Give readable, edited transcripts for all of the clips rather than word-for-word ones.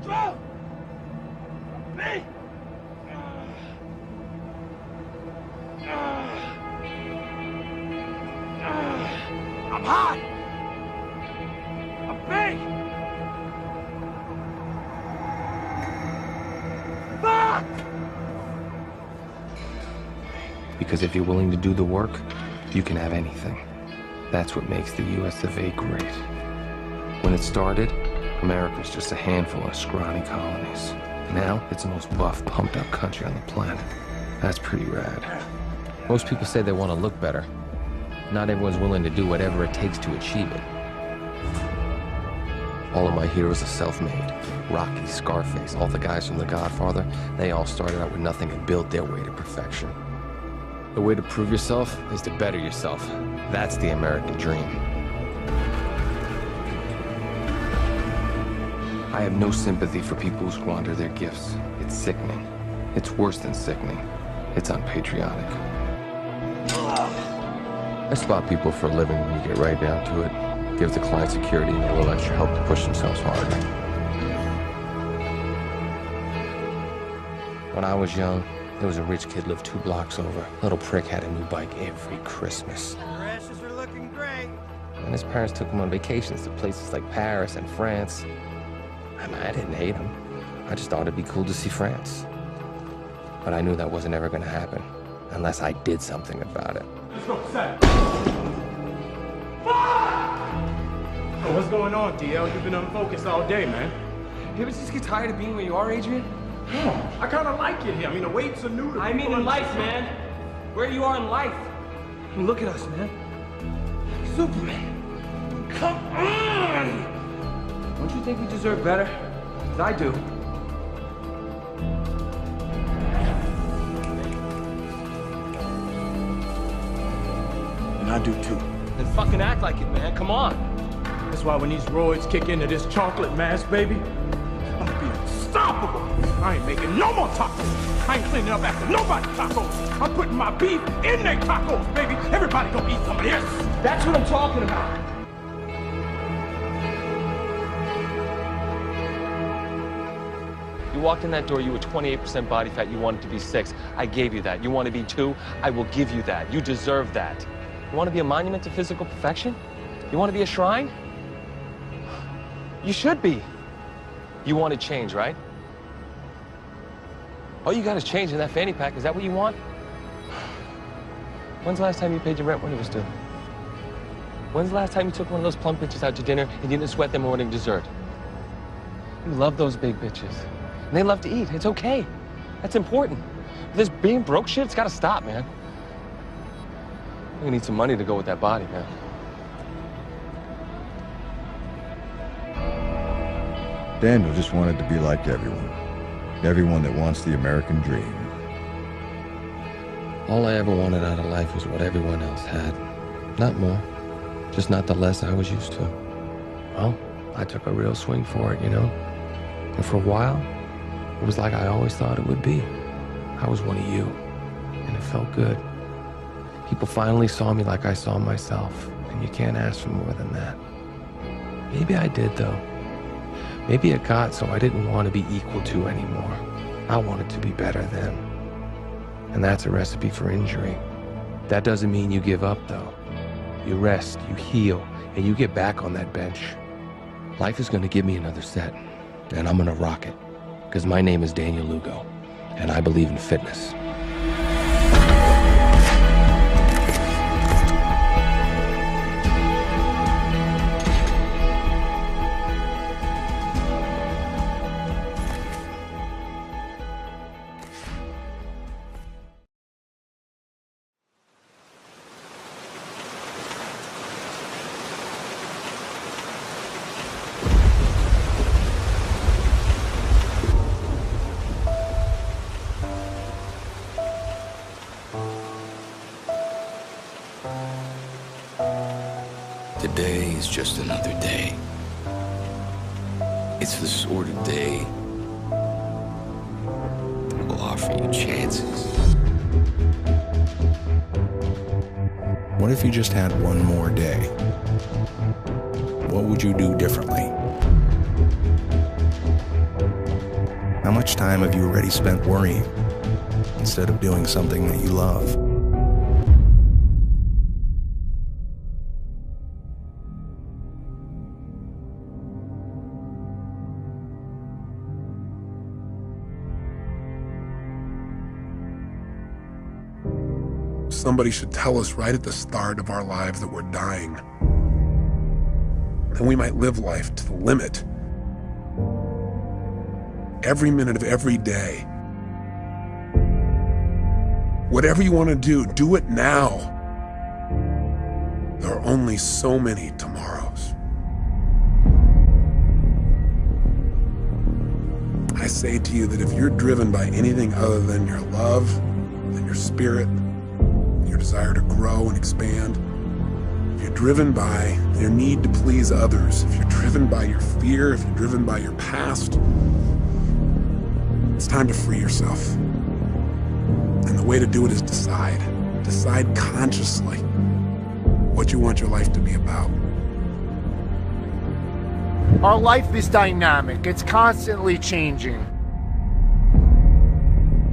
Strong! Big! I'm hot! I'm big! Fuck! Because if you're willing to do the work, you can have anything. That's what makes the US of A great. When it started, America was just a handful of scrawny colonies. Now, it's the most buff, pumped-up country on the planet. That's pretty rad. Most people say they want to look better. Not everyone's willing to do whatever it takes to achieve it. All of my heroes are self-made. Rocky, Scarface, all the guys from The Godfather, they all started out with nothing and built their way to perfection. The way to prove yourself is to better yourself. That's the American dream. I have no sympathy for people who squander their gifts. It's sickening. It's worse than sickening. It's unpatriotic. I spot people for a living when you get right down to it. Give the client security and a little extra help to push themselves harder. When I was young, there was a rich kid lived 2 blocks over. Little prick had a new bike every Christmas. The rashes are looking great. And his parents took him on vacations to places like Paris and France. I mean, I didn't hate him. I just thought it'd be cool to see France. But I knew that wasn't ever gonna happen unless I did something about it. Let's go, set. Oh, what's going on, DL? You've been unfocused all day, man. You ever just get tired of being where you are, Adrian? No, I kind of like it here. I mean, the weights are new to I mean in life, man. Where you are in life. I mean, look at us, man. Superman. Come on! Don't you think we deserve better? 'Cause I do. And I do too. Then fucking act like it, man. Come on. That's why when these roids kick into this chocolate mass, baby, I'm gonna be unstoppable. I ain't making no more tacos. I ain't cleaning up after nobody's tacos. I'm putting my beef in their tacos, baby. Everybody gonna eat some of this. That's what I'm talking about. You walked in that door, you were 28% body fat, you wanted to be 6. I gave you that. You want to be 2? I will give you that. You deserve that. You want to be a monument to physical perfection? You want to be a shrine? You should be. You want to change, right? All you got is change in that fanny pack. Is that what you want? When's the last time you paid your rent when it was due? When's the last time you took one of those plump bitches out to dinner and you didn't sweat them morning dessert? You love those big bitches. And they love to eat. It's okay. That's important. This being broke shit, it's got to stop, man. You need some money to go with that body, man. Daniel just wanted to be like everyone. Everyone that wants the American dream. All I ever wanted out of life was what everyone else had. Not more. Just not the less I was used to. Well, I took a real swing for it, you know? And for a while, it was like I always thought it would be. I was one of you, and it felt good. People finally saw me like I saw myself, and you can't ask for more than that. Maybe I did, though. Maybe it got so I didn't want to be equal to anymore. I wanted to be better than. And that's a recipe for injury. That doesn't mean you give up, though. You rest, you heal, and you get back on that bench. Life is going to give me another set, and I'm going to rock it. Because my name is Daniel Lugo, and I believe in fitness. Today is just another day. It's the sort of day that will offer you chances. What if you just had one more day? what would you do differently? How much time have you already spent worrying instead of doing something that you love? Somebody should tell us right at the start of our lives that we're dying. Then we might live life to the limit. Every minute of every day. Whatever you want to do it now. There are only so many tomorrows. I say to you that if you're driven by anything other than your love, than your spirit, your desire to grow and expand, if you're driven by your need to please others, if you're driven by your fear, if you're driven by your past, it's time to free yourself. And the way to do it is decide. Decide consciously what you want your life to be about. Our life is dynamic. It's constantly changing.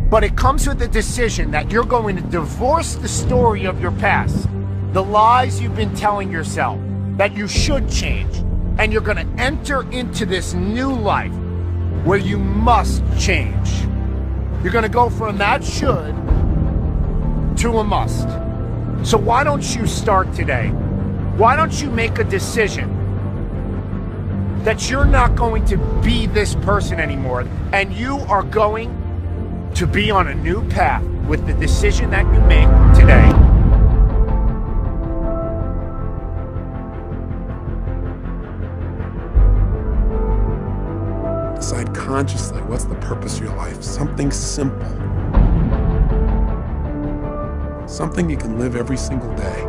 But it comes with a decision that you're going to divorce the story of your past, the lies you've been telling yourself that you should change, and you're going to enter into this new life where you must change. You're going to go from that should to a must. So why don't you start today? Why don't you make a decision that you're not going to be this person anymore, and you are going to be on a new path with the decision that you make today. Decide consciously what's the purpose of your life. Something simple. Something you can live every single day.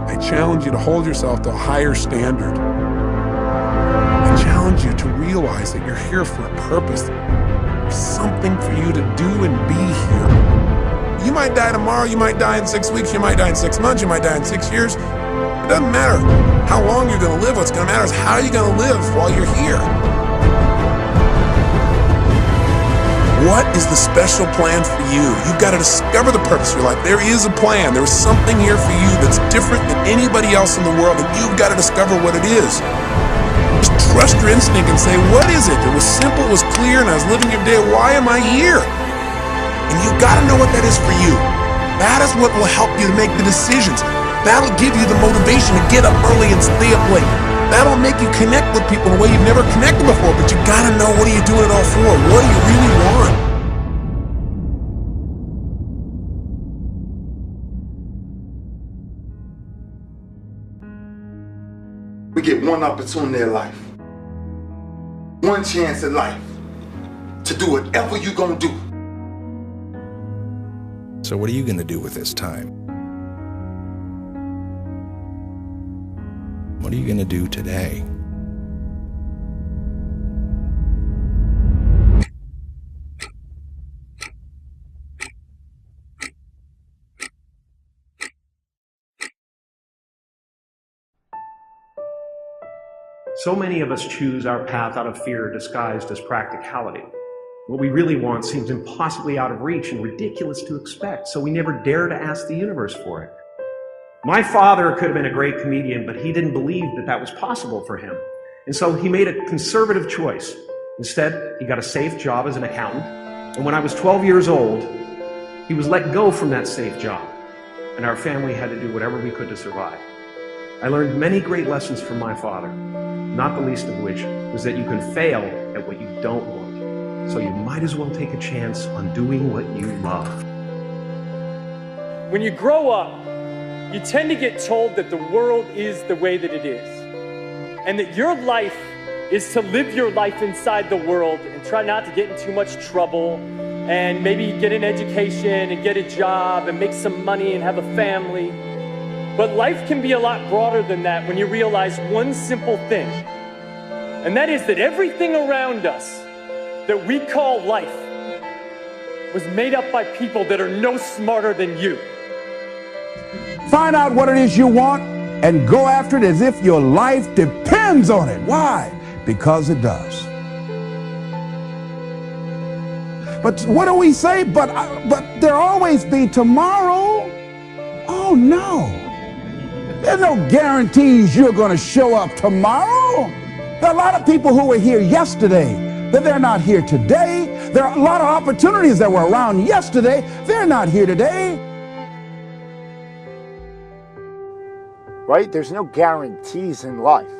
I challenge you to hold yourself to a higher standard. I challenge you to realize that you're here for a purpose. There's something for you to do and be here. You might die tomorrow, you might die in 6 weeks, you might die in 6 months, you might die in 6 years. It doesn't matter how long you're going to live. What's going to matter is how you're going to live while you're here. What is the special plan for you? You've got to discover the purpose of your life. There is a plan. There is something here for you that's different than anybody else in the world, and you've got to discover what it is. Just trust your instinct and say, what is it? It was simple, it was clear, and I was living your day. Why am I here? And you've got to know what that is for you. That is what will help you to make the decisions. That'll give you the motivation to get up early and stay up late. That'll make you connect with people in a way you've never connected before, but you got to know, what are you doing it all for? What do you really want? We get one opportunity in life, one chance in life to do whatever you're gonna do. So what are you gonna do with this time? What are you gonna do today? So many of us choose our path out of fear disguised as practicality. What we really want seems impossibly out of reach and ridiculous to expect, so we never dare to ask the universe for it. My father could have been a great comedian, but he didn't believe that that was possible for him. And so he made a conservative choice. Instead, he got a safe job as an accountant. And when I was 12 years old, he was let go from that safe job. And our family had to do whatever we could to survive. I learned many great lessons from my father, not the least of which was that you can fail at what you don't want. So you might as well take a chance on doing what you love. When you grow up, you tend to get told that the world is the way that it is, and that your life is to live your life inside the world and try not to get in too much trouble, and maybe get an education and get a job and make some money and have a family. But life can be a lot broader than that when you realize one simple thing, and that is that everything around us that we call life was made up by people that are no smarter than you. Find out what it is you want, and go after it as if your life depends on it. Why? Because it does. But what do we say? But there'll always be tomorrow. Oh no. There's no guarantees you're going to show up tomorrow. There are a lot of people who were here yesterday, but they're not here today. There are a lot of opportunities that were around yesterday. They're not here today. Right? There's no guarantees in life.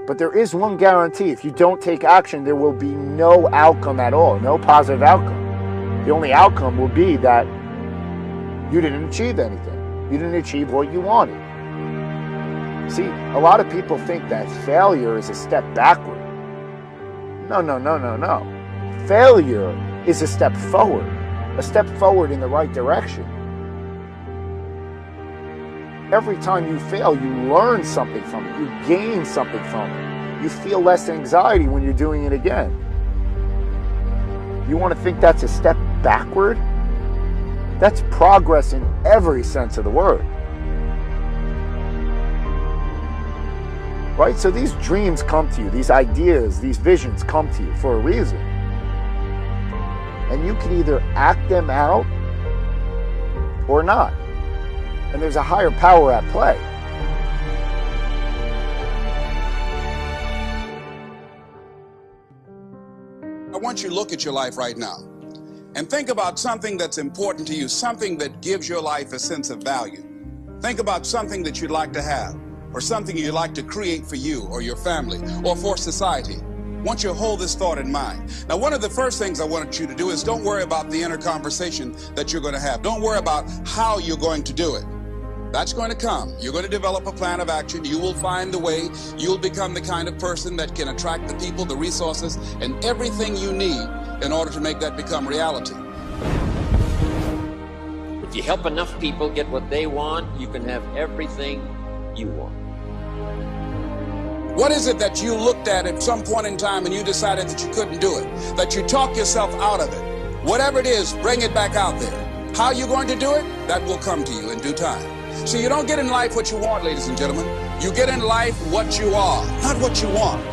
But there is one guarantee. If you don't take action, there will be no outcome at all, no positive outcome. The only outcome will be that you didn't achieve anything. You didn't achieve what you wanted. See, a lot of people think that failure is a step backward. No, no, no, no, no. Failure is a step forward in the right direction. Every time you fail, you learn something from it. You gain something from it. You feel less anxiety when you're doing it again. You want to think that's a step backward? That's progress in every sense of the word. Right? So these dreams come to you, these ideas, these visions come to you for a reason. And you can either act them out or not. And there's a higher power at play. I want you to look at your life right now and think about something that's important to you, something that gives your life a sense of value. Think about something that you'd like to have, or something you'd like to create for you or your family or for society. I want you to hold this thought in mind. Now, one of the first things I want you to do is don't worry about the inner conversation that you're going to have. Don't worry about how you're going to do it. That's going to come. You're going to develop a plan of action. You will find the way. You'll become the kind of person that can attract the people, the resources, and everything you need in order to make that become reality. If you help enough people get what they want, you can have everything you want. What is it that you looked at some point in time and you decided that you couldn't do it? That you talked yourself out of it? Whatever it is, bring it back out there. How you're going to do it? That will come to you in due time. So you don't get in life what you want, ladies and gentlemen. You get in life what you are, not what you want.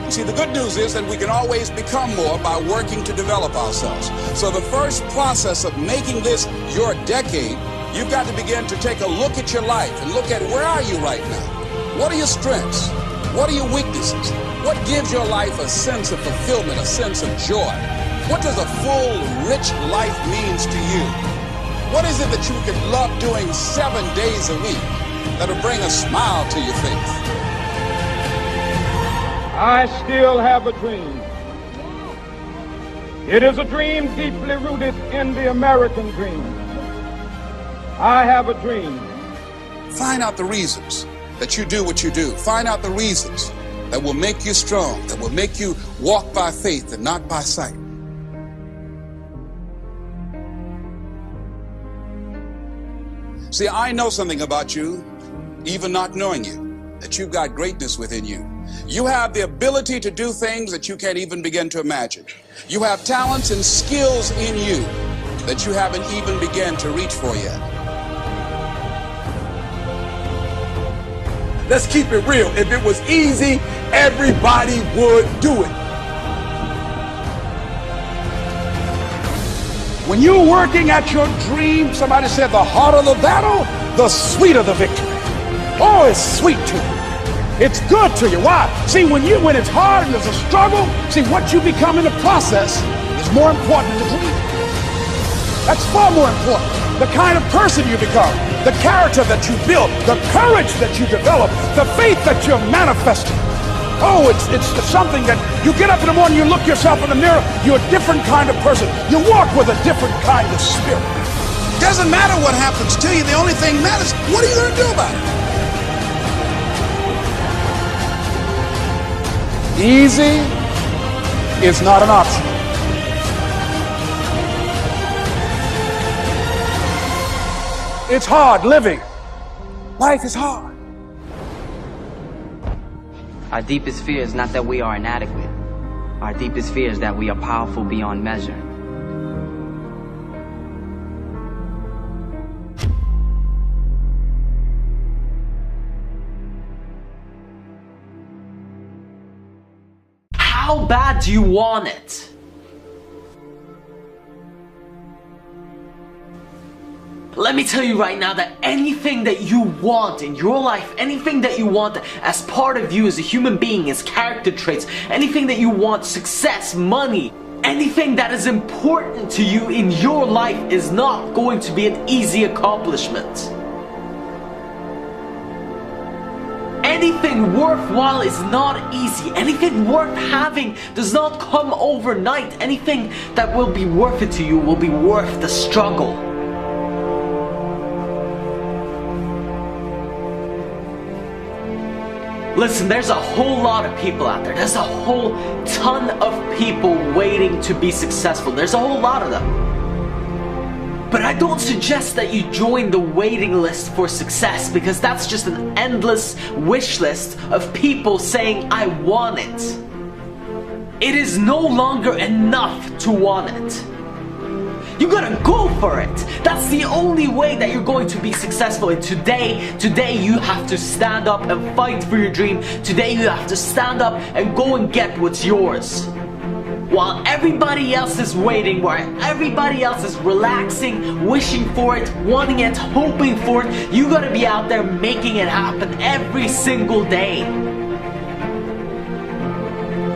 You see, the good news is that we can always become more by working to develop ourselves. So the first process of making this your decade, you've got to begin to take a look at your life and look at where are you right now? What are your strengths? What are your weaknesses? What gives your life a sense of fulfillment, a sense of joy? What does a full, rich life means to you? What is it that you could love doing 7 days a week that'll bring a smile to your face? I still have a dream. It is a dream deeply rooted in the American dream. I have a dream. Find out the reasons that you do what you do. Find out the reasons that will make you strong, that will make you walk by faith and not by sight. See, I know something about you, even not knowing you, that you've got greatness within you. You have the ability to do things that you can't even begin to imagine. You have talents and skills in you that you haven't even begun to reach for yet. Let's keep it real. If it was easy, everybody would do it. When you're working at your dream, somebody said the harder the battle, the sweeter the victory. Oh, it's sweet to you. It's good to you. Why? See, when it's hard and there's a struggle, see, what you become in the process is more important than the dream. That's far more important. The kind of person you become, the character that you build, the courage that you develop, the faith that you're manifesting. Oh, it's something that you get up in the morning, you look yourself in the mirror, you're a different kind of person. You walk with a different kind of spirit. Doesn't matter what happens to you. The only thing matters, what are you going to do about it? Easy is not an option. It's hard living. Life is hard. Our deepest fear is not that we are inadequate. Our deepest fear is that we are powerful beyond measure. How bad do you want it? Let me tell you right now that anything that you want in your life, anything that you want as part of you as a human being, as character traits, anything that you want, success, money, anything that is important to you in your life is not going to be an easy accomplishment. Anything worthwhile is not easy. Anything worth having does not come overnight. Anything that will be worth it to you will be worth the struggle. Listen, there's a whole lot of people out there. There's a whole ton of people waiting to be successful. There's a whole lot of them. But I don't suggest that you join the waiting list for success, because that's just an endless wish list of people saying, I want it. It is no longer enough to want it. You gotta go for it. That's the only way that you're going to be successful. And today you have to stand up and fight for your dream. Today you have to stand up and go and get what's yours. While everybody else is waiting, while everybody else is relaxing, wishing for it, wanting it, hoping for it, you gotta be out there making it happen every single day.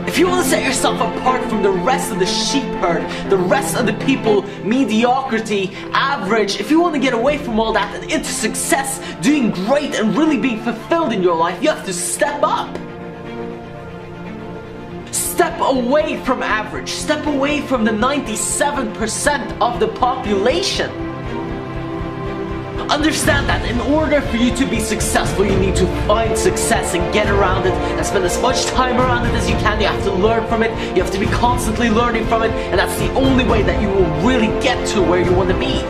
If you want to set yourself apart from the rest of the sheep herd, the rest of the people, mediocrity, average, if you want to get away from all that and into success, doing great and really being fulfilled in your life, you have to step up. Step away from average. Step away from the 97% of the population. Understand that in order for you to be successful, you need to find success and get around it and spend as much time around it as you can. You have to learn from it. You have to be constantly learning from it, and that's the only way that you will really get to where you want to be.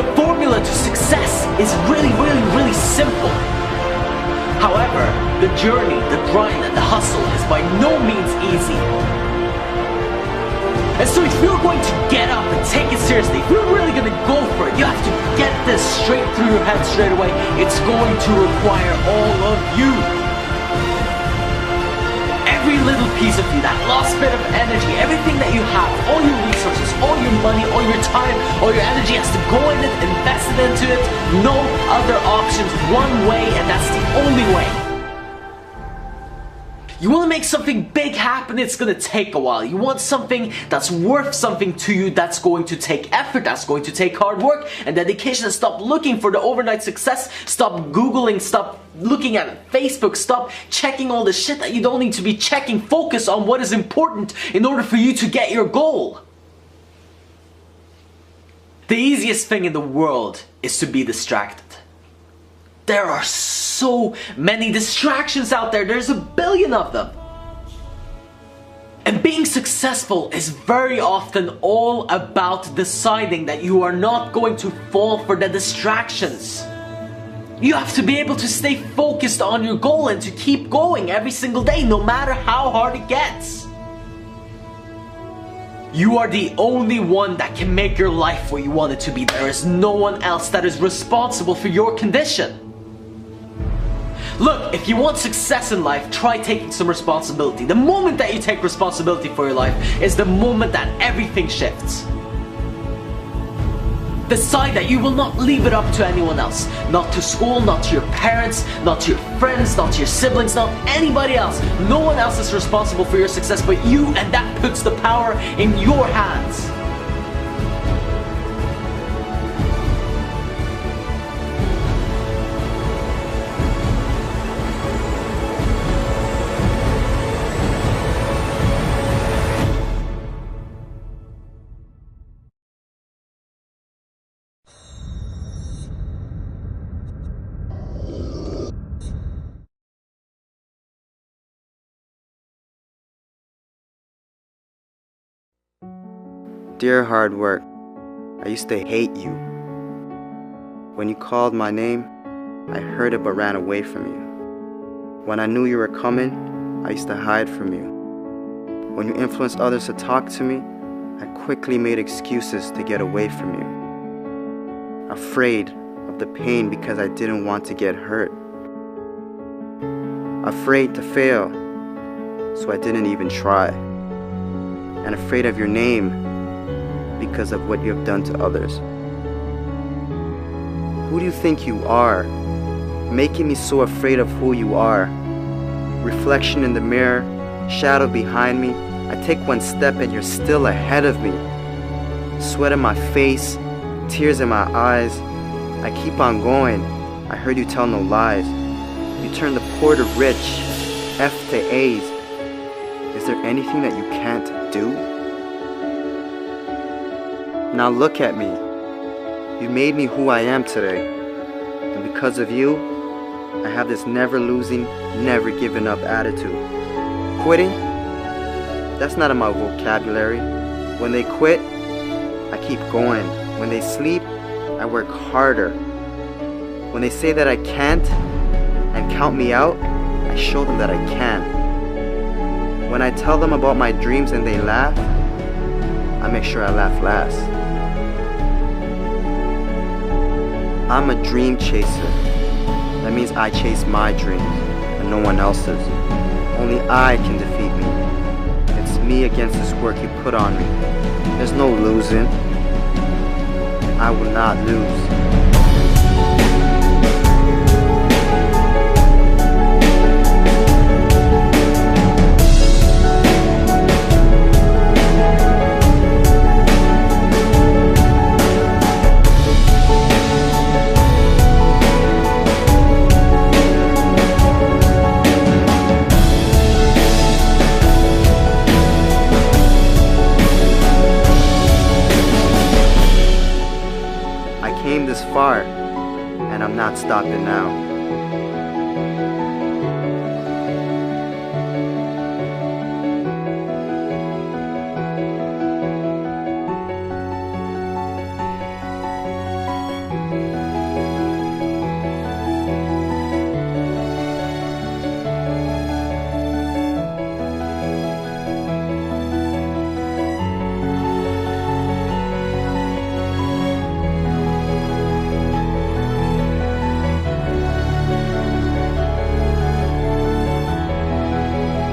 The formula to success is really, really, really simple. However, the journey, the grind, and the hustle is by no means easy. And so if you're going to get up and take it seriously, if you're really going to go for it, you have to get this straight through your head straight away. It's going to require all of you. Every little piece of you, that last bit of energy, everything that you have, all your resources, all your money, all your time, all your energy has to go in it, invest it into it. No other options, one way, and that's the only way. You want to make something big happen, it's going to take a while. You want something that's worth something to you, that's going to take effort, that's going to take hard work and dedication. And stop looking for the overnight success. Stop Googling, stop looking at Facebook, stop checking all the shit that you don't need to be checking. Focus on what is important in order for you to get your goal. The easiest thing in the world is to be distracted. There are so many distractions out there. There's a billion of them. And being successful is very often all about deciding that you are not going to fall for the distractions. You have to be able to stay focused on your goal and to keep going every single day, no matter how hard it gets. You are the only one that can make your life what you want it to be. There is no one else that is responsible for your condition. Look, if you want success in life, try taking some responsibility. The moment that you take responsibility for your life is the moment that everything shifts. Decide that you will not leave it up to anyone else. Not to school, not to your parents, not to your friends, not to your siblings, not anybody else. No one else is responsible for your success but you, and that puts the power in your hands. Dear hard work, I used to hate you. When you called my name, I heard it but ran away from you. When I knew you were coming, I used to hide from you. When you influenced others to talk to me, I quickly made excuses to get away from you. Afraid of the pain because I didn't want to get hurt. Afraid to fail, so I didn't even try. and afraid of your name because of what you have done to others. Who do you think you are, making me so afraid of who you are? Reflection in the mirror, shadow behind me. I take one step and you're still ahead of me. Sweat in my face, tears in my eyes. I keep on going. I heard you tell no lies. You turn the poor to rich, F to A's. Is there anything that you can't do? Now look at me. You made me who I am today. And because of you, I have this never losing, never giving up attitude. Quitting? That's not in my vocabulary. When they quit, I keep going. When they sleep, I work harder. When they say that I can't and count me out, I show them that I can. When I tell them about my dreams and they laugh, I make sure I laugh last. I'm a dream chaser. That means I chase my dreams and no one else's. Only I can defeat me. It's me against this work you put on me. There's no losing. I will not lose. This far, and I'm not stopping now.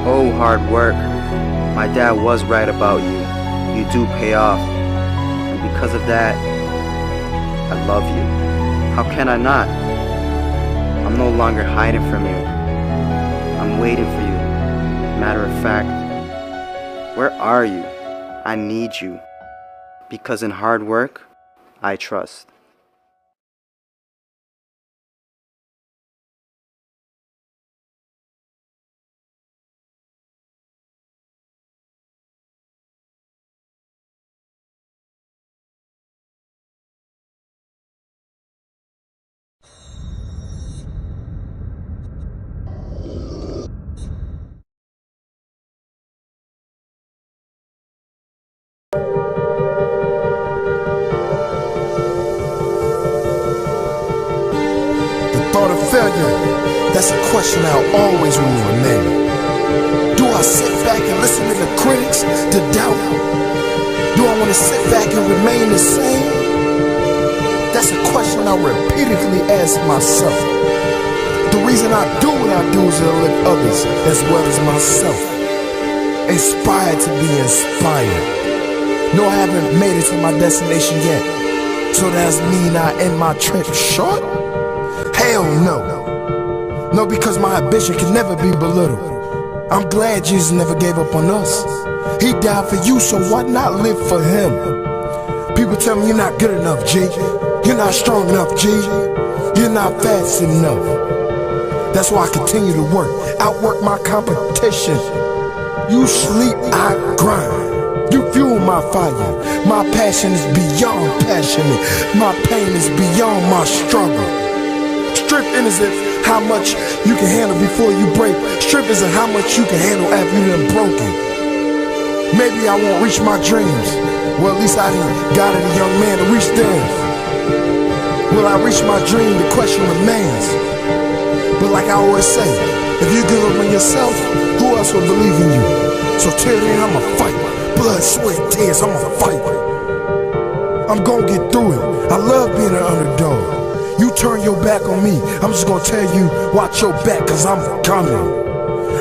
Oh, hard work. My dad was right about you. You do pay off. And because of that, I love you. How can I not? I'm no longer hiding from you. I'm waiting for you. Matter of fact, where are you? I need you. Because in hard work, I trust. Thought of failure, that's a question I'll always will remain. Do I sit back and listen to the critics, to doubt? Do I want to sit back and remain the same? That's a question I repeatedly ask myself. The reason I do what I do is to lift others as well as myself. Inspired to be inspired. No, I haven't made it to my destination yet. So does mean I end my trip short? Hell no. No, because my ambition can never be belittled. I'm glad Jesus never gave up on us. He died for you, so why not live for him? People tell me you're not good enough, G. You're not strong enough, G. You're not fast enough. That's why I continue to work, outwork my competition. You sleep, I grind. You fuel my fire. My passion is beyond passionate. My pain is beyond my struggle. Strength isn't how much you can handle before you break. Strength isn't how much you can handle after you done broken. Maybe I won't reach my dreams. Well, at least I done guided a young man to reach theirs. Will I reach my dream? The question remains. But like I always say, if you give up on yourself, who else will believe in you? So till then, I'ma fight. Blood, sweat, tears, I'ma fight. I'm gonna get through it. I love being an underdog. You turn your back on me, I'm just gonna tell you, watch your back, cause I'm coming.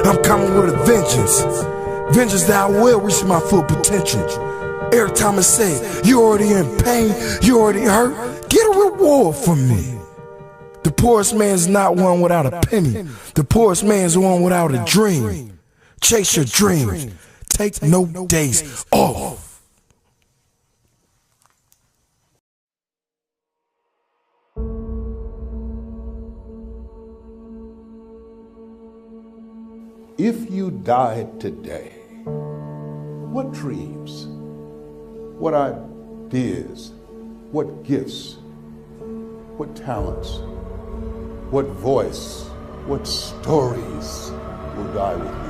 I'm coming with a vengeance. Vengeance that I will reach my full potential. Every time I say, you already in pain, you already hurt, get a reward from me. The poorest man's not one without a penny. The poorest man's one without a dream. Chase your dreams. Take no days off. If you died today, what dreams, what ideas, what gifts, what talents, what voice, what stories will die with you?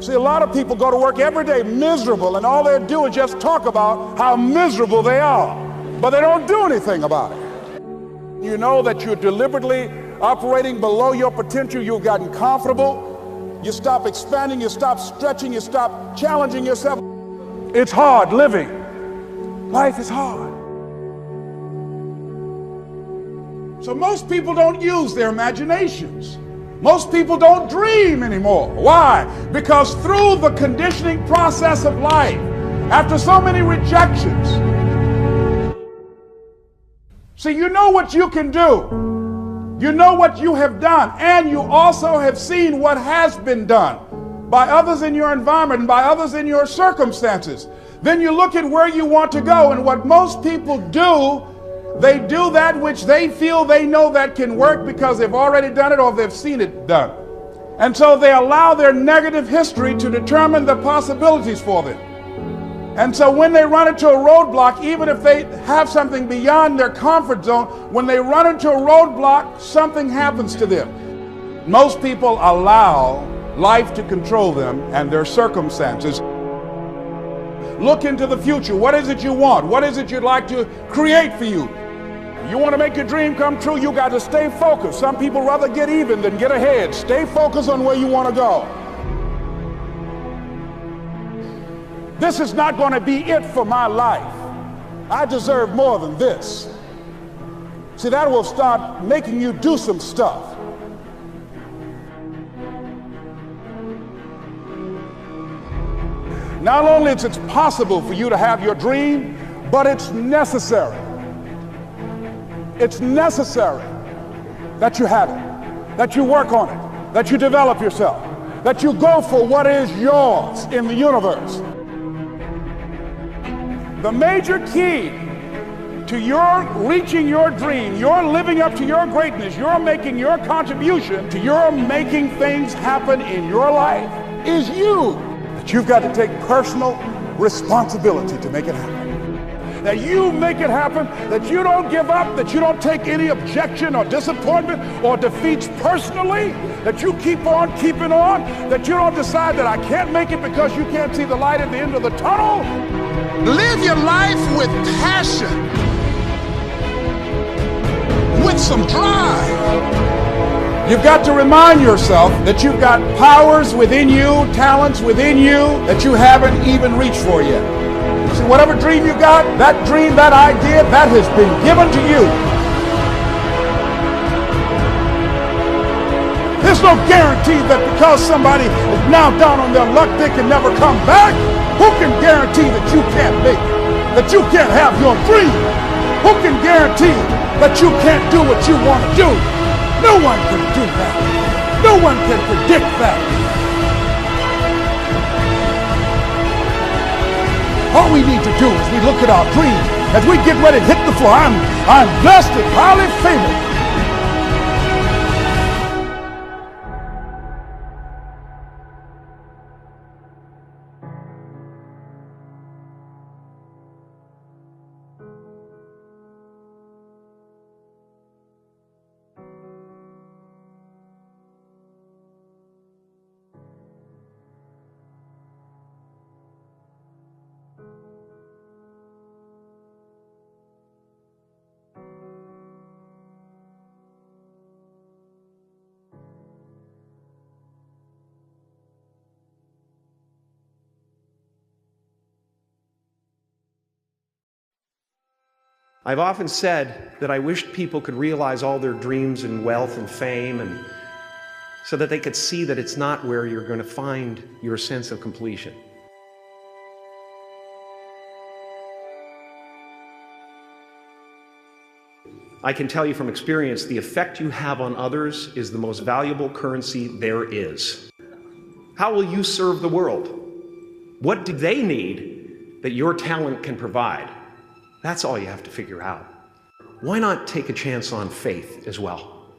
See, a lot of people go to work every day miserable, and all they do is just talk about how miserable they are, but they don't do anything about it. You know that you're deliberately operating below your potential. You've gotten comfortable. You stop expanding, you stop stretching, you stop challenging yourself. It's hard living. Life is hard. So most people don't use their imaginations. Most people don't dream anymore. Why? Because through the conditioning process of life, after so many rejections, see, you know what you can do. You know what you have done, and you also have seen what has been done by others in your environment and by others in your circumstances. Then you look at where you want to go, and what most people do, they do that which they feel they know that can work because they've already done it or they've seen it done. And so they allow their negative history to determine the possibilities for them. And so when they run into a roadblock, even if they have something beyond their comfort zone, when they run into a roadblock, something happens to them. Most people allow life to control them and their circumstances. Look into the future. What is it you want? What is it you'd like to create for you? You want to make your dream come true, you got to stay focused. Some people rather get even than get ahead. Stay focused on where you want to go. This is not going to be it for my life. I deserve more than this. See, that will start making you do some stuff. Not only is it possible for you to have your dream, but it's necessary. It's necessary that you have it, that you work on it, that you develop yourself, that you go for what is yours in the universe. The major key to your reaching your dream, your living up to your greatness, your making your contribution to your making things happen in your life is you. That you've got to take personal responsibility to make it happen. That you make it happen, that you don't give up, that you don't take any objection or disappointment or defeats personally, that you keep on keeping on, that you don't decide that I can't make it because you can't see the light at the end of the tunnel. Live your life with passion, with some drive. You've got to remind yourself that you've got powers within you, talents within you that you haven't even reached for yet. See, whatever dream you got, that dream, that idea, that has been given to you. There's no guarantee that because somebody is now down on their luck, they can never come back. Who can guarantee that you can't make it? That you can't have your dream? Who can guarantee that you can't do what you want to do? No one can do that. No one can predict that. All we need to do is we look at our dreams as we get ready to hit the floor. I'm blessed and highly favored. I've often said that I wished people could realize all their dreams and wealth and fame, and so that they could see that it's not where you're going to find your sense of completion. I can tell you from experience, the effect you have on others is the most valuable currency there is. How will you serve the world? What do they need that your talent can provide? That's all you have to figure out. Why not take a chance on faith as well?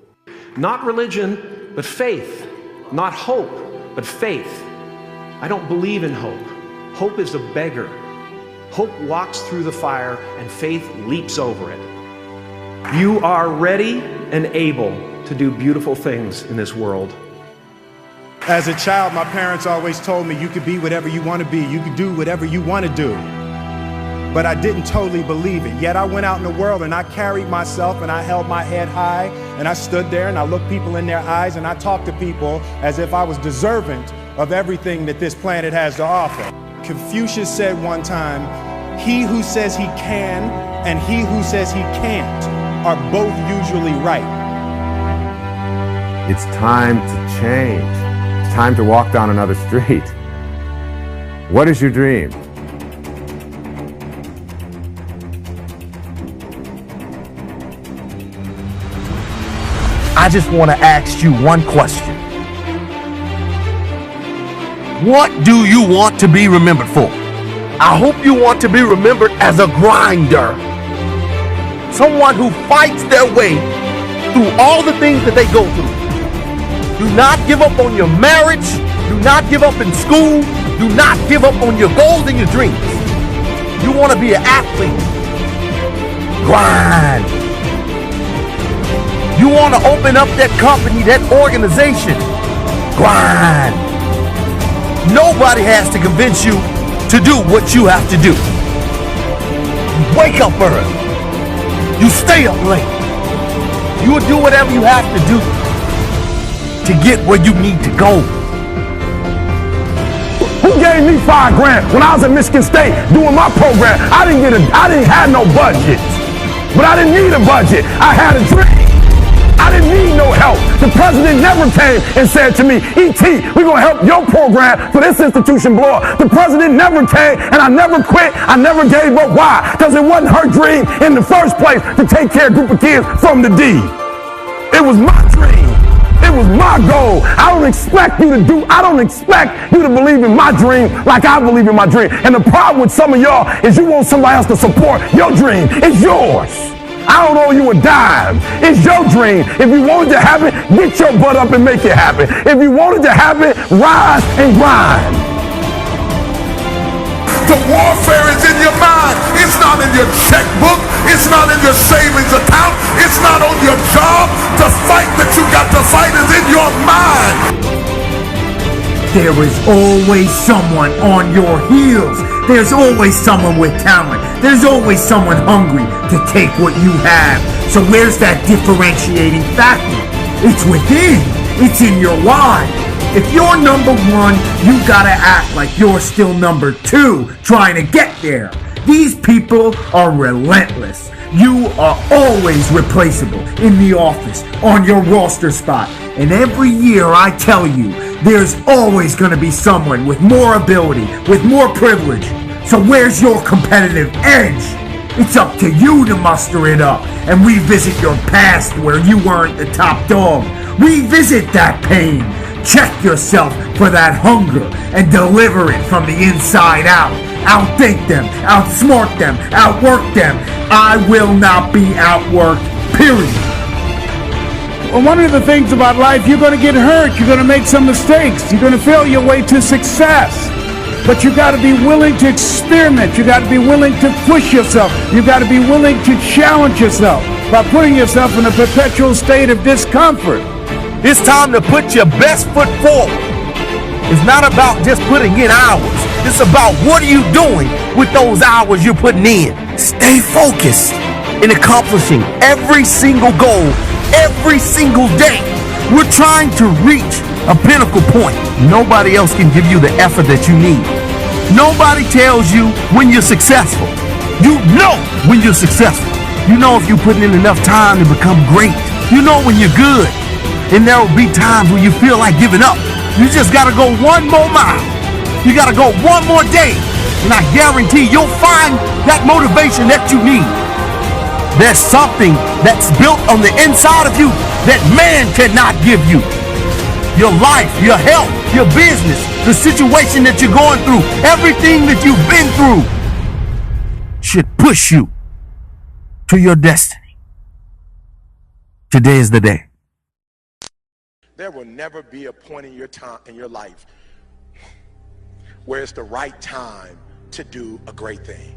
Not religion, but faith. Not hope, but faith. I don't believe in hope. Hope is a beggar. Hope walks through the fire and faith leaps over it. You are ready and able to do beautiful things in this world. As a child, my parents always told me you could be whatever you want to be. You could do whatever you want to do. But I didn't totally believe it. Yet I went out in the world and I carried myself and I held my head high and I stood there and I looked people in their eyes and I talked to people as if I was deserving of everything that this planet has to offer. Confucius said one time, "He who says he can and he who says he can't are both usually right." It's time to change. It's time to walk down another street. What is your dream? I just want to ask you one question. What do you want to be remembered for? I hope you want to be remembered as a grinder. Someone who fights their way through all the things that they go through. Do not give up on your marriage. Do not give up in school. Do not give up on your goals and your dreams. You want to be an athlete. Grind. You want to open up that company, that organization. Grind. Nobody has to convince you to do what you have to do. Wake up early. You stay up late. You will do whatever you have to do to get where you need to go. Who gave me $5 grand when I was at Michigan State doing my program? I didn't have no budget, but I didn't need a budget. I had a dream. I didn't need no help. The president never came and said to me, "E.T., we're going to help your program for this institution blow up." The president never came, and I never quit. I never gave up. Why? Because it wasn't her dream in the first place to take care of a group of kids from the D. It was my dream. It was my goal. I don't expect you to believe in my dream like I believe in my dream. And the problem with some of y'all is you want somebody else to support your dream. It's yours. I don't owe you a dime. It's your dream. If you want it to happen, get your butt up and make it happen. If you want it to happen, rise and grind. The warfare is in your mind. It's not in your checkbook. It's not in your savings account. It's not on your job. The fight that you got to fight is in your mind. There is always someone on your heels. There's always someone with talent. There's always someone hungry to take what you have. So where's that differentiating factor? It's within. It's in your why. If you're number one, you gotta act like you're still number two, trying to get there. These people are relentless. You are always replaceable in the office, on your roster spot. And every year I tell you, there's always going to be someone with more ability, with more privilege. So where's your competitive edge? It's up to you to muster it up and revisit your past where you weren't the top dog. Revisit that pain. Check yourself for that hunger and deliver it from the inside out. Outthink them, outsmart them, outwork them. I will not be outworked, period. Well, one of the things about life, you're going to get hurt. You're going to make some mistakes. You're going to fail your way to success. But you got to be willing to experiment. You got to be willing to push yourself. You got to be willing to challenge yourself by putting yourself in a perpetual state of discomfort. It's time to put your best foot forward. It's not about just putting in hours. It's about what are you doing with those hours you're putting in. Stay focused in accomplishing every single goal, every single day. We're trying to reach a pinnacle point. Nobody else can give you the effort that you need. Nobody tells you when you're successful. You know when you're successful. You know if you're putting in enough time to become great. You know when you're good. And there will be times when you feel like giving up. You just got to go one more mile. You got to go one more day. And I guarantee you'll find that motivation that you need. There's something that's built on the inside of you that man cannot give you. Your life, your health, your business, the situation that you're going through, everything that you've been through should push you to your destiny. Today is the day. There will never be a point in your time in your life where it's the right time to do a great thing.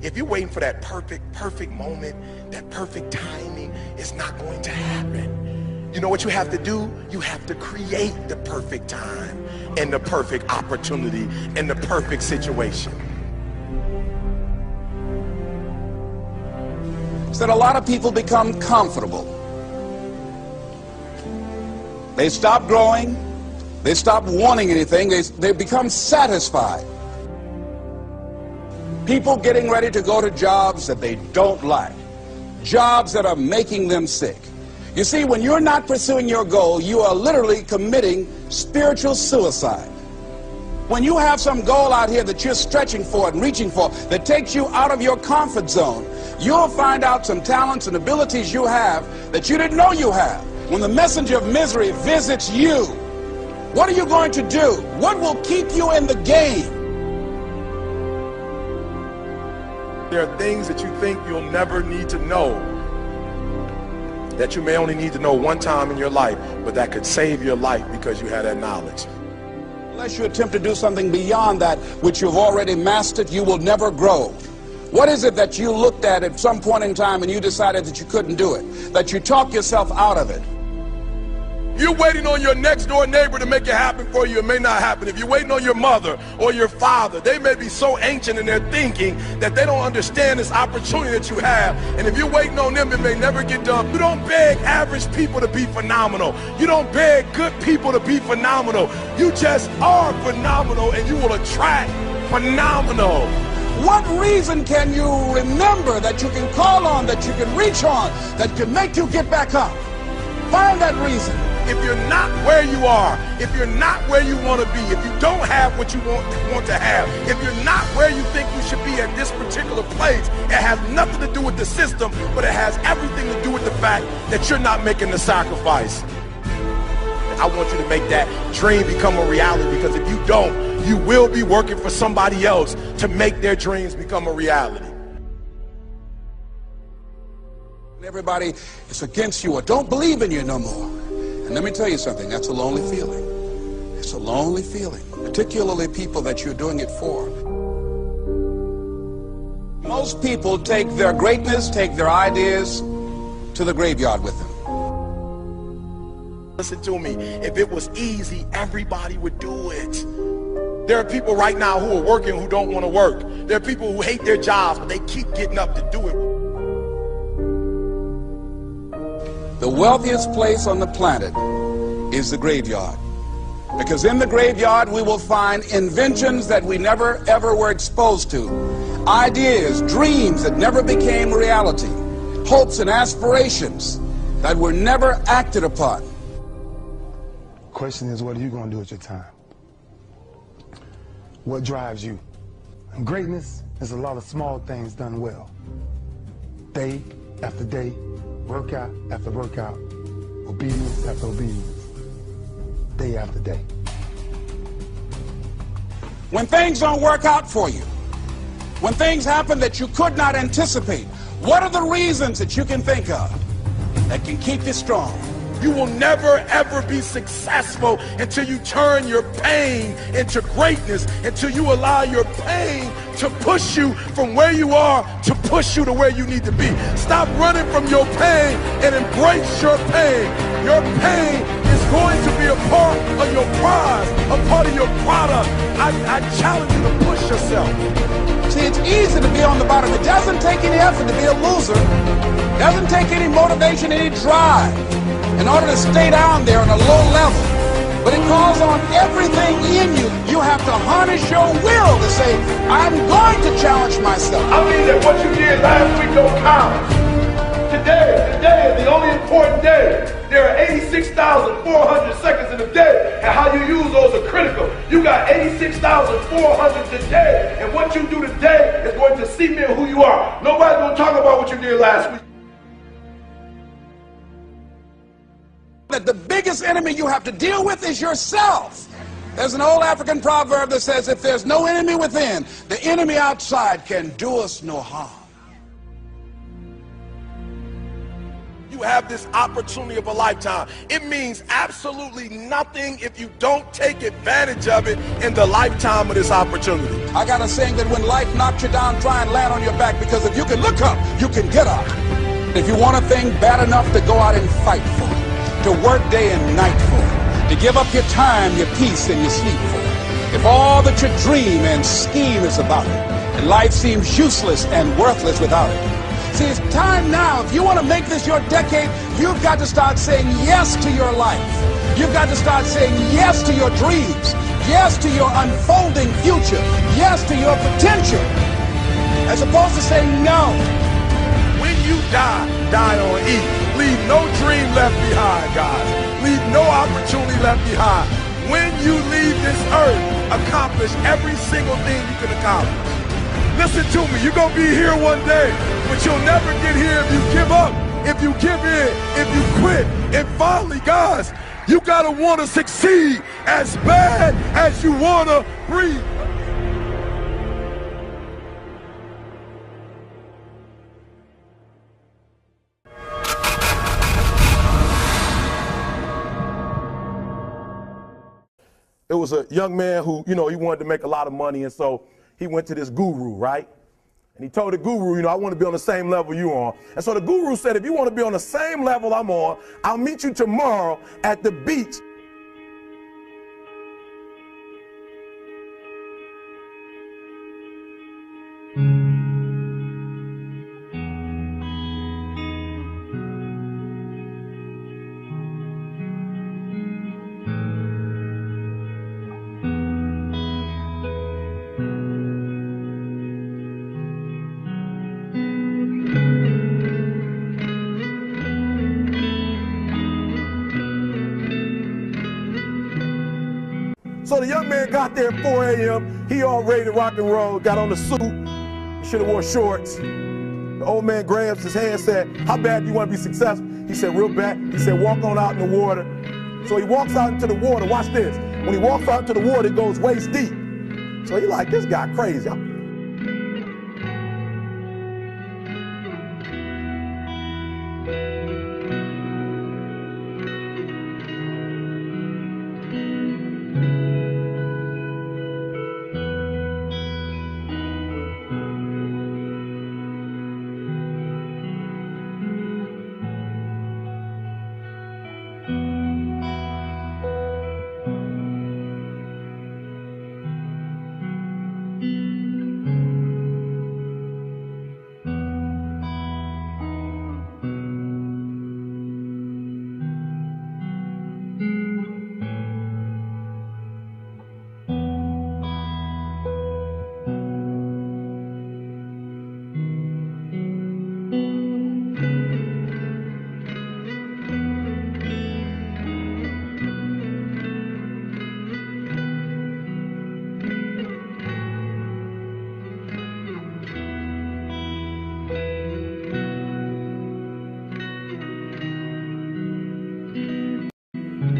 If you're waiting for that perfect moment, that perfect timing, it's not going to happen. You know what you have to do? You have to create the perfect time and the perfect opportunity and the perfect situation. So that a lot of people become comfortable. They stop growing. They stop wanting anything. They become satisfied. People getting ready to go to jobs that they don't like. Jobs that are making them sick. You see, when you're not pursuing your goal, you are literally committing spiritual suicide. When you have some goal out here that you're stretching for and reaching for that takes you out of your comfort zone, you'll find out some talents and abilities you have that you didn't know you have. When the messenger of misery visits you, what are you going to do? What will keep you in the game? There are things that you think you'll never need to know, that you may only need to know one time in your life, but that could save your life because you had that knowledge. Unless you attempt to do something beyond that which you've already mastered, you will never grow. What is it that you looked at some point in time and you decided that you couldn't do it, that you talked yourself out of it? You're waiting on your next door neighbor to make it happen for you. It may not happen. If you're waiting on your mother or your father, they may be so ancient in their thinking that they don't understand this opportunity that you have. And if you're waiting on them, it may never get done. You don't beg average people to be phenomenal. You don't beg good people to be phenomenal. You just are phenomenal, and you will attract phenomenal. What reason can you remember that you can call on, that you can reach on, that can make you get back up? Find that reason. If you're not where you are, if you're not where you want to be, if you don't have what you want to have, if you're not where you think you should be at this particular place, it has nothing to do with the system, but it has everything to do with the fact that you're not making the sacrifice. I want you to make that dream become a reality, because if you don't, you will be working for somebody else to make their dreams become a reality. Everybody is against you or don't believe in you no more. And let me tell you something, that's a lonely feeling. It's a lonely feeling, particularly people that you're doing it for. Most people take their greatness, take their ideas to the graveyard with them. Listen to me, if it was easy, everybody would do it. There are people right now who are working who don't want to work. There are people who hate their jobs, but they keep getting up to do it. The wealthiest place on the planet is the graveyard. Because in the graveyard we will find inventions that we never ever were exposed to. Ideas, dreams that never became reality. Hopes and aspirations that were never acted upon. Question is, what are you going to do with your time? What drives you? And greatness is a lot of small things done well. Day after day, workout after workout, obedience after obedience, day after day. When things don't work out for you, when things happen that you could not anticipate, what are the reasons that you can think of that can keep you strong? You will never ever be successful until you turn your pain into greatness, until you allow your pain to push you from where you are to push you to where you need to be. Stop running from your pain and embrace your pain. Your pain is going to be a part of your prize, a part of your product. I challenge you to push yourself. See, it's easy to be on the bottom. It doesn't take any effort to be a loser. It doesn't take any motivation, any drive in order to stay down there on a low level. But it calls on everything in you. You have to harness your will to say, I'm going to challenge myself. I mean that what you did last week don't count. important days. There are 86,400 seconds in a day, and how you use those are critical. You got 86,400 today, and what you do today is going to cement who you are. Nobody's going to talk about what you did last week. That the biggest enemy you have to deal with is yourself. There's an old African proverb that says, if there's no enemy within, the enemy outside can do us no harm. You have this opportunity of a lifetime. It means absolutely nothing if you don't take advantage of it in the lifetime of this opportunity. I got a saying that when life knocks you down, try and land on your back, because if you can look up, you can get up. If you want a thing bad enough to go out and fight for it, to work day and night for it, to give up your time, your peace, and your sleep for it, if all that you dream and scheme is about it, and life seems useless and worthless without it, see, it's time now. If you want to make this your decade, you've got to start saying yes to your life. You've got to start saying yes to your dreams, yes to your unfolding future, yes to your potential, as opposed to saying no. When you die, die on E. Leave no dream left behind, guys. Leave no opportunity left behind. When you leave this earth, accomplish every single thing you can accomplish. Listen to me, you're going to be here one day, but you'll never get here if you give up, if you give in, if you quit. And finally, guys, you got to want to succeed as bad as you want to breathe. It was a young man who, he wanted to make a lot of money, and so he went to this guru, right? And he told the guru, I want to be on the same level you are. And so the guru said, if you want to be on the same level I'm on, I'll meet you tomorrow at the beach. So the young man got there at 4 a.m. He all ready to rock and roll, got on the suit, should have wore shorts. The old man grabs his hand and said, how bad do you want to be successful? He said, real bad. He said, walk on out in the water. So he walks out into the water. Watch this. When he walks out into the water, it goes waist deep. So he like, this guy crazy.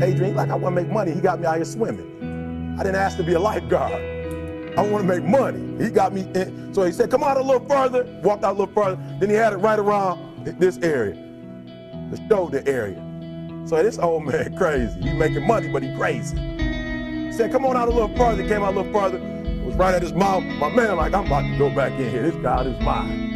Adrian, like, I want to make money. He got me out here swimming. I didn't ask to be a lifeguard. I want to make money. He got me in. So he said, come out a little further. Walked out a little further. Then he had it right around this area, the shoulder area. So this old man crazy. He making money, but he crazy. He said, come on out a little further. He came out a little further. It was right at his mouth. My man like, I'm about to go back in here. This guy is mine.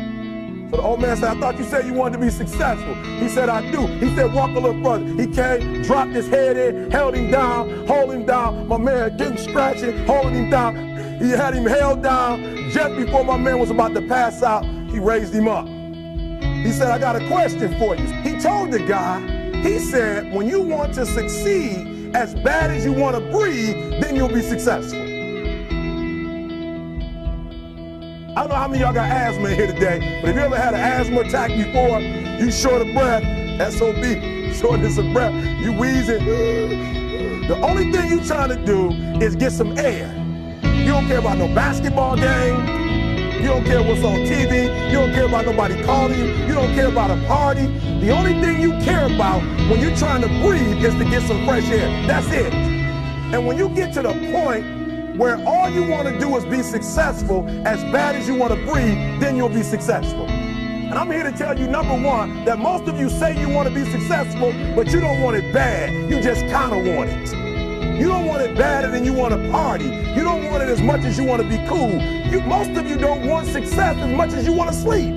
So the old man said, I thought you said you wanted to be successful. He said, I do. He said, walk a little further. He came, dropped his head in, held him down, hold him down. My man getting scratching, holding him down. He had him held down. Just before my man was about to pass out, he raised him up. He said, I got a question for you. He told the guy, he said, when you want to succeed as bad as you want to breathe, then you'll be successful. I don't know how many of y'all got asthma in here today, but if you ever had an asthma attack before, you short of breath, SOB, shortness of breath. You wheezing. The only thing you trying to do is get some air. You don't care about no basketball game. You don't care what's on TV. You don't care about nobody calling you. You don't care about a party. The only thing you care about when you're trying to breathe is to get some fresh air. That's it. And when you get to the point where all you want to do is be successful as bad as you want to breathe, then you'll be successful. And I'm here to tell you, number one, that most of you say you want to be successful, but you don't want it bad. You just kind of want it. You don't want it badder than you want to party. You don't want it as much as you want to be cool. Most of you don't want success as much as you want to sleep.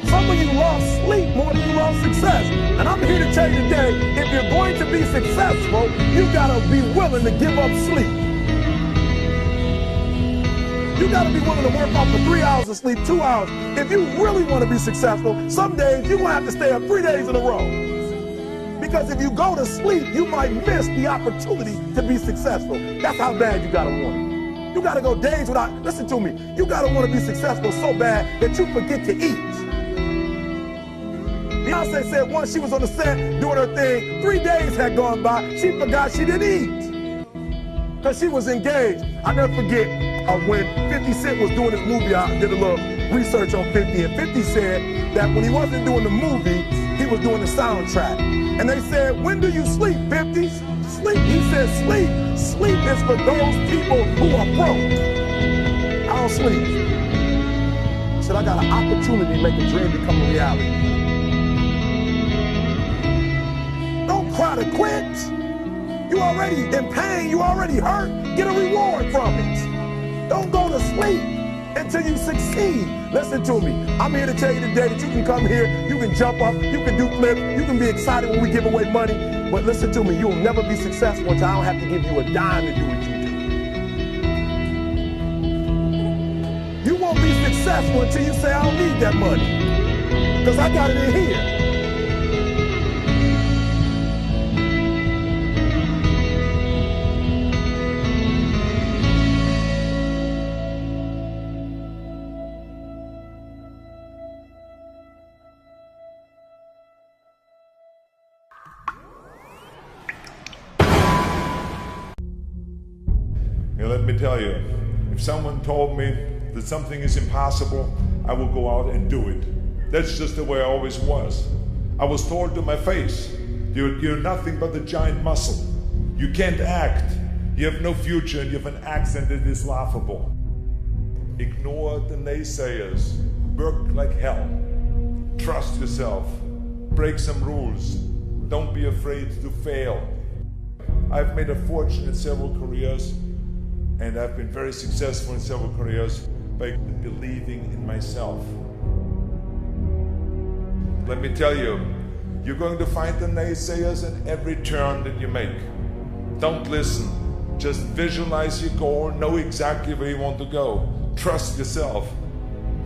Some of you love sleep more than you love success. And I'm here to tell you today, if you're going to be successful, you got to be willing to give up sleep. You got to be willing to work off for 3 hours of sleep, 2 hours. If you really want to be successful, some days you're going to have to stay up 3 days in a row. Because if you go to sleep, you might miss the opportunity to be successful. That's how bad you got to want it. You got to go days without, listen to me, you got to want to be successful so bad that you forget to eat. Beyonce said once she was on the set doing her thing, 3 days had gone by, she forgot she didn't eat. Because she was engaged. I never forget when 50 Cent was doing his movie, I did a little research on 50, and 50 said that when he wasn't doing the movie, he was doing the soundtrack. And they said, when do you sleep, 50? Sleep. He said, sleep. Sleep is for those people who are broke. I don't sleep. He said, I got an opportunity to make a dream become a reality. Don't cry to quit. You already in pain. You already hurt. Get a reward from it. Don't go to sleep until you succeed. Listen to me. I'm here to tell you today that you can come here, you can jump up, you can do flips, you can be excited when we give away money. But listen to me, you'll never be successful until I don't have to give you a dime to do what you do. You won't be successful until you say, I don't need that money. Because I got it in here. Let me tell you, if someone told me that something is impossible, I will go out and do it. That's just the way I always was. I was told to my face, you're nothing but a giant muscle. You can't act. You have no future and you have an accent that is laughable. Ignore the naysayers. Work like hell. Trust yourself. Break some rules. Don't be afraid to fail. I've made a fortune in several careers, and I've been very successful in several careers by believing in myself. Let me tell you, you're going to find the naysayers in every turn that you make. Don't listen. Just visualize your goal, know exactly where you want to go. Trust yourself.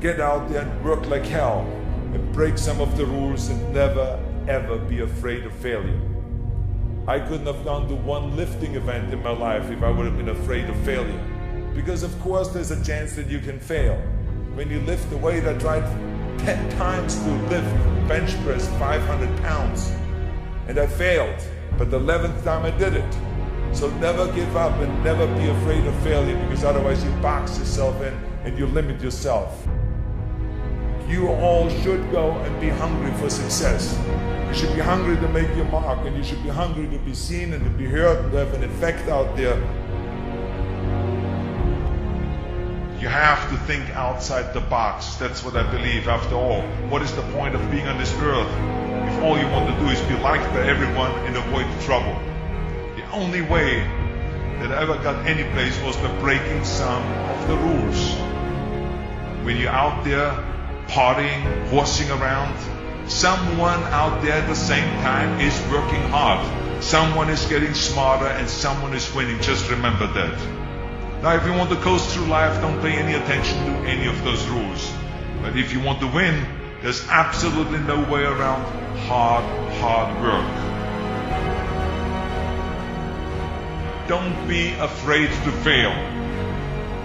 Get out there and work like hell, and break some of the rules, and never ever be afraid of failure. I couldn't have gone to one lifting event in my life if I would have been afraid of failure. Because of course there's a chance that you can fail. When you lift the weight, I tried 10 times to lift bench press 500 pounds. And I failed, but the 11th time I did it. So never give up and never be afraid of failure, because otherwise you box yourself in and you limit yourself. You all should go and be hungry for success. You should be hungry to make your mark, and you should be hungry to be seen and to be heard and to have an effect out there. You have to think outside the box. That's what I believe. After all, what is the point of being on this earth if all you want to do is be liked by everyone and avoid trouble? The only way that I ever got any place was by breaking some of the rules. When you're out there partying, horsing around, someone out there at the same time is working hard. Someone is getting smarter and someone is winning. Just remember that. Now, if you want to coast through life, don't pay any attention to any of those rules. But if you want to win, there's absolutely no way around hard work. Don't be afraid to fail.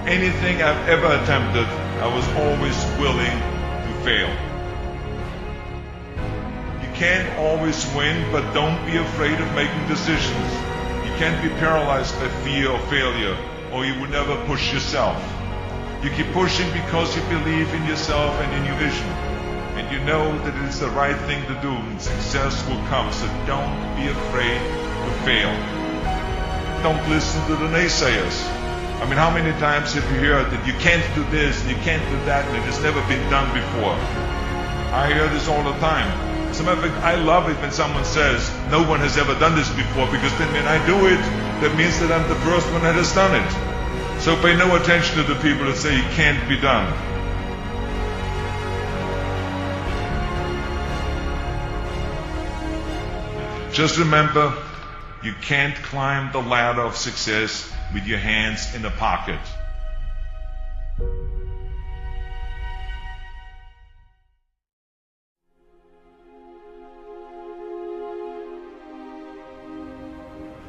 Anything I've ever attempted, I was always willing to fail. can't always win, but don't be afraid of making decisions. You can't be paralyzed by fear or failure, or you will never push yourself. You keep pushing because you believe in yourself and in your vision. And you know that it is the right thing to do, and success will come. So don't be afraid to fail. Don't listen to the naysayers. I mean, how many times have you heard that you can't do this and you can't do that and it has never been done before? I hear this all the time. As a matter of fact, I love it when someone says, no one has ever done this before, because then when I do it, that means that I'm the first one that has done it. So pay no attention to the people that say it can't be done. Just remember, you can't climb the ladder of success with your hands in the pocket.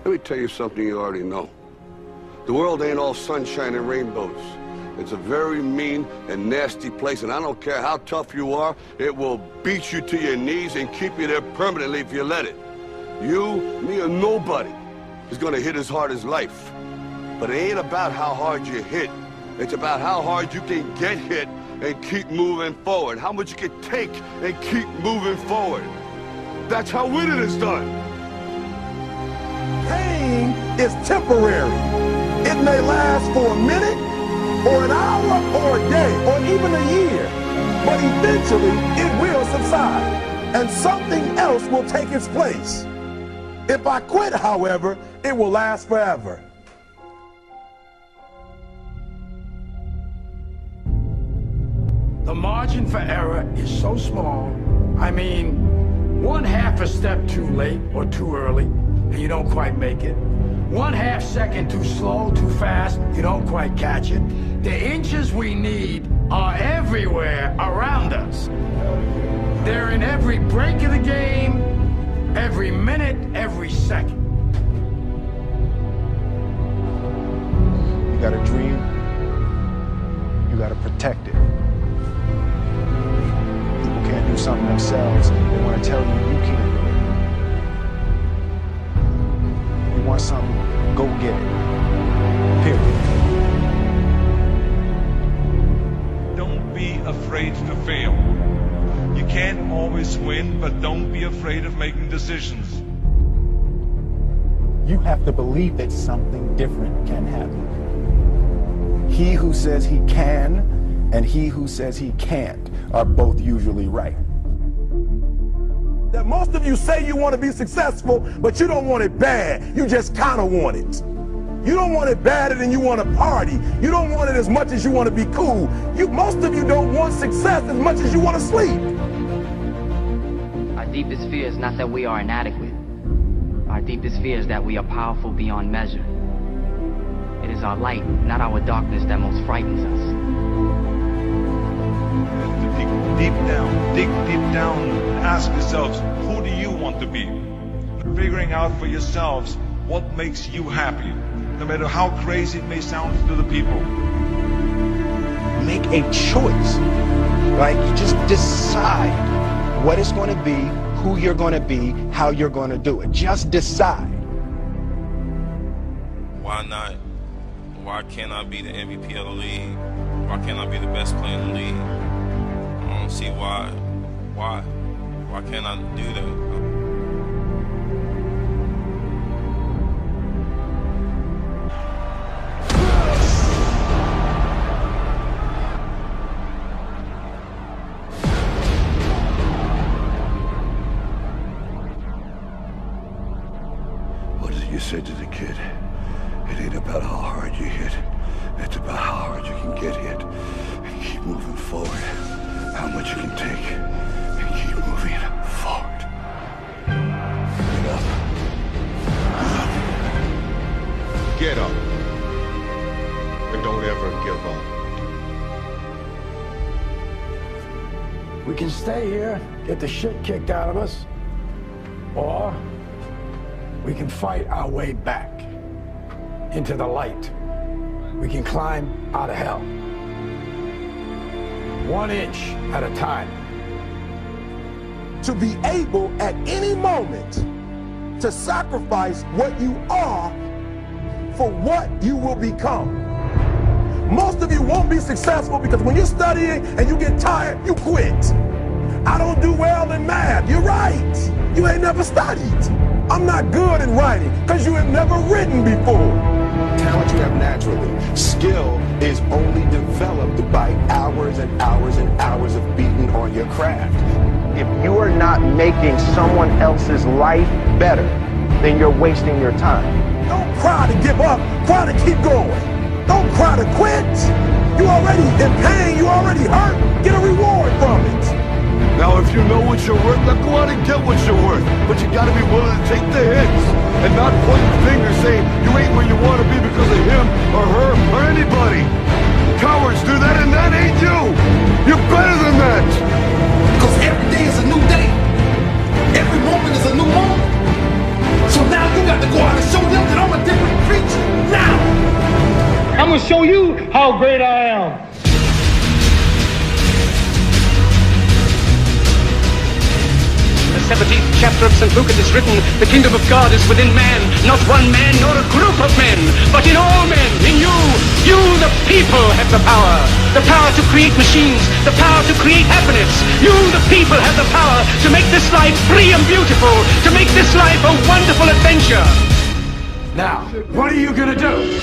Let me tell you something you already know. The world ain't all sunshine and rainbows. It's a very mean and nasty place, and I don't care how tough you are, it will beat you to your knees and keep you there permanently if you let it. You, me, or nobody is gonna hit as hard as life. But it ain't about how hard you hit. It's about how hard you can get hit and keep moving forward. How much you can take and keep moving forward. That's how winning is done. Pain is temporary. It may last for a minute, or an hour, or a day, or even a year. But eventually, it will subside, and something else will take its place. If I quit, however, it will last forever. The margin for error is so small. I mean, 1/2 a step too late or too early, and you don't quite make it. 1/2 second too slow, too fast, you don't quite catch it. The inches we need are everywhere around us. They're in every break of the game, every minute, every second. You got a dream, you got to protect it. People can't do something themselves, they want to tell you you can't do it. You want something, go get it. Period. Don't be afraid to fail. You can't always win, but don't be afraid of making decisions. You have to believe that something different can happen. He who says he can and he who says he can't are both usually right. That most of you say you want to be successful, but you don't want it bad. You just kind of want it. You don't want it badder than you want to party. You don't want it as much as you want to be cool. Most of you don't want success as much as you want to sleep. Our deepest fear is not that we are inadequate. Our deepest fear is that we are powerful beyond measure. It is our light, not our darkness, that most frightens us. Dig deep down, and ask yourselves, who do you want to be? Figuring out for yourselves what makes you happy, no matter how crazy it may sound to the people. Make a choice. Like, you just decide what it's going to be, who you're going to be, how you're going to do it. Just decide. Why not? Why can't I be the MVP of the league? Why can't I be the best player in the league? I don't see why. Why can't I do that? What is it you said to the kid? It ain't about how hard you hit. It's about how hard you can get hit and keep moving forward. How much you can take and keep moving forward. Get up. Get up. And don't ever give up. We can stay here, get the shit kicked out of us, or we can fight our way back into the light. We can climb out of hell. 1 inch at a time. to be able at any moment to sacrifice what you are for what you will become. Most of you won't be successful because when you're studying and you get tired, you quit. I don't do well in math. You're right. You ain't never studied. I'm not good in writing because you have never written before. Talent you have naturally. Skill is only developed by hours and hours and hours of beating on your craft. If you are not making someone else's life better, then you're wasting your time. Don't cry to give up. Cry to keep going. Don't cry to quit. You already in pain. You already hurt. Get a reward from it. Now, if you know what you're worth, now go out and get what you're worth. But you gotta be willing to take the hits and not point the finger saying you ain't where you want to be because of him or her or anybody. Cowards do that, and that ain't you. You're better than that. Because every day is a new day. Every moment is a new moment. So now you got to go out and show them that I'm a different creature. Now! I'm going to show you how great I am. The 17th chapter of St. Luke it is written, the kingdom of God is within man, not one man nor a group of men, but in all men, in you. You, the people, have the power to create machines, the power to create happiness. You, the people, have the power to make this life free and beautiful, to make this life a wonderful adventure. Now, what are you gonna do?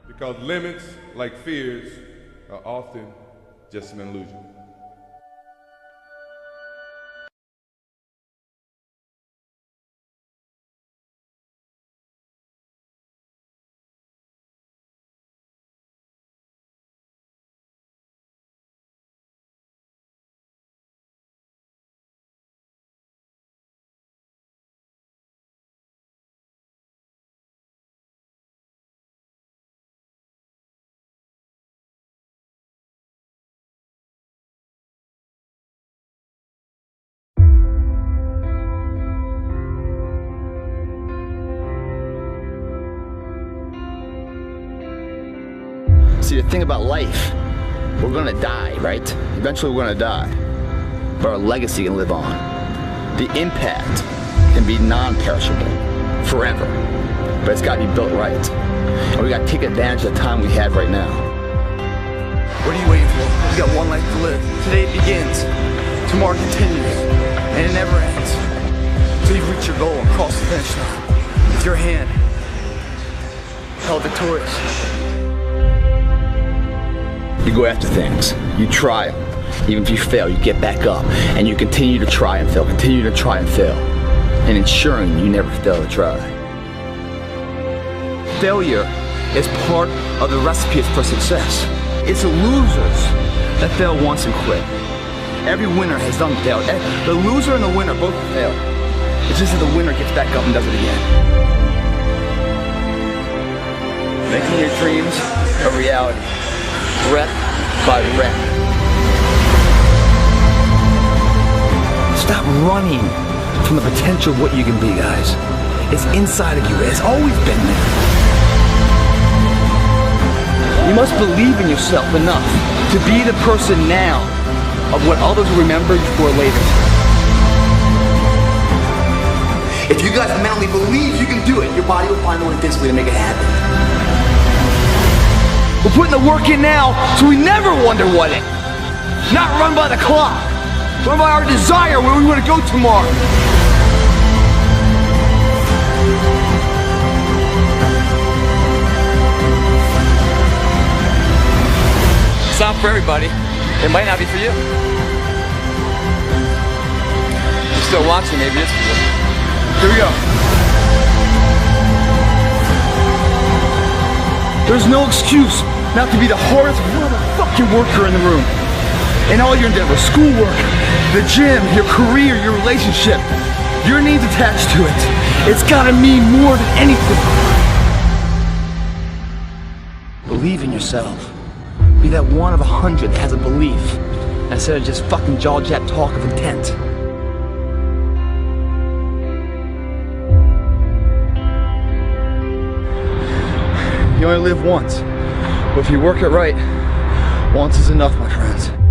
Because limits, like fears, are often just an illusion. See, the thing about life, we're gonna die, right? Eventually we're gonna die, but our legacy can live on. The impact can be non-perishable, forever, but it's gotta be built right. And we gotta take advantage of the time we have right now. What are you waiting for? You got one life to live. Today it begins, tomorrow continues, and it never ends. Till you reach your goal and cross the finish line with your hand held victorious. You go after things, you try them. Even if you fail, you get back up, and you continue to try and fail, continue to try and fail, and ensuring you never fail to try. Failure is part of the recipe for success. It's the losers that fail once and quit. Every winner has done fail. The loser and the winner both fail. It's just that the winner gets back up and does it again. Making your dreams a reality. Rep by rep. Stop running from the potential of what you can be, guys. It's inside of you. It's always been there. You must believe in yourself enough to be the person now of what others will remember you for later. If you guys mentally believe you can do it, your body will find the way physically to make it happen. We're putting the work in now, so we never wonder what it. Not run by the clock. Run by our desire where we want to go tomorrow. It's not for everybody. It might not be for you. You're still watching, maybe it's for you. Here we go. There's no excuse not to be the hardest motherfucking worker in the room. In all your endeavors, schoolwork, the gym, your career, your relationship, your needs attached to it. It's gotta mean more than anything. Believe in yourself. Be that one of 100 that has a belief, instead of just fucking jaw-jab talk of intent. You only live once. But if you work it right, once is enough, my friends.